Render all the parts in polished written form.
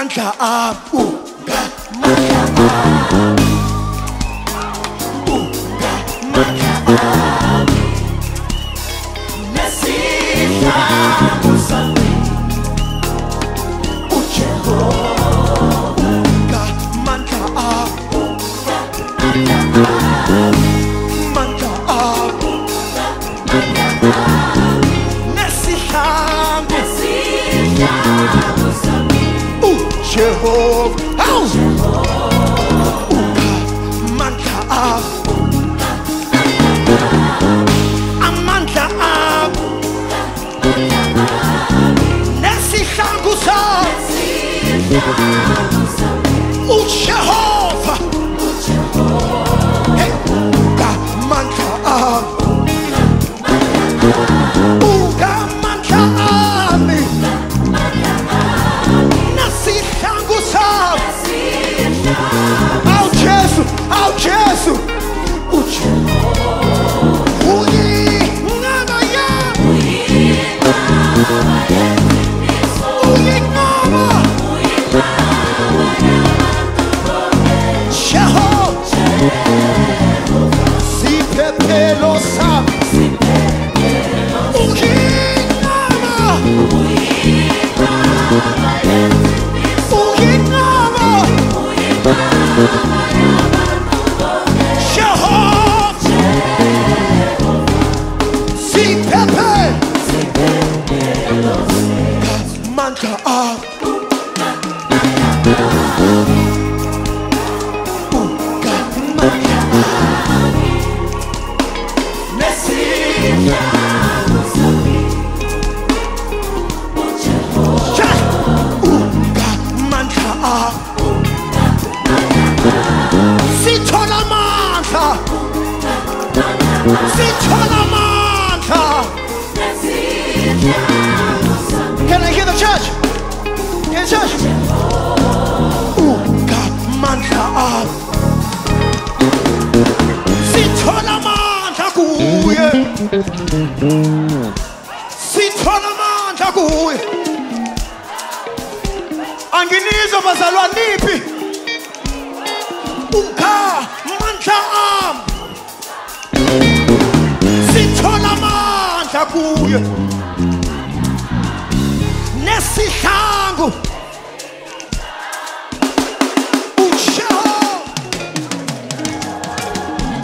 Ungamandla ami, ungamandla ami, ungamandla ami, nesihlangu sami, uJehova. Ungamandla ami, mandla ami, nesihlangu sami, uJehova. Ungamandla ami, amandla ami, nesihlangu sami, uJehova. Hey, ungamandla ami, ungamandla ami, nesihlangu sami. Ao Jesu, ao Jesu, Can I hear the church? Hear the church? Ungamandla ami, sithola amandla kuye, sithola amandla kuye. Anginizwa bazalwane niphi? Ungamandla ami, sithola amandla kuye, nesihlangu uJehova.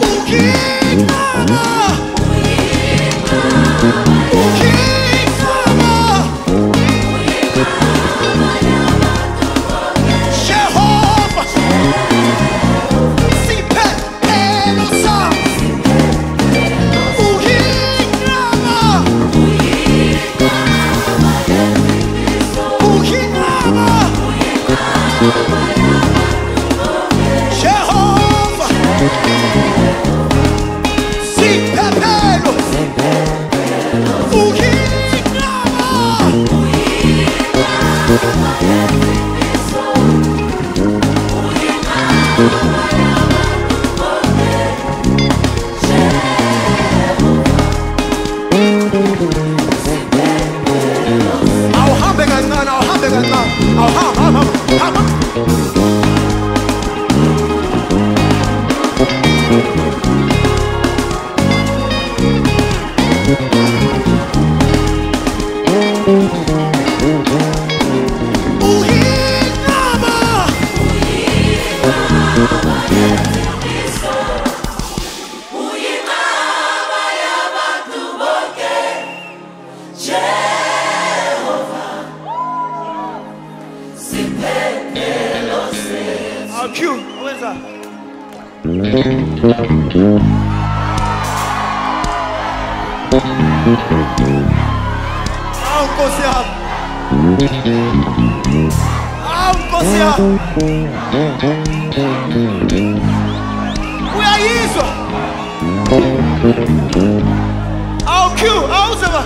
Ungingama, Jehova, siphephelo sami, ungingama, Jehova, siphephelo, awuhambe kancane, awuhambe kancane, awuhamba. Uyayizwa? Awuzwa?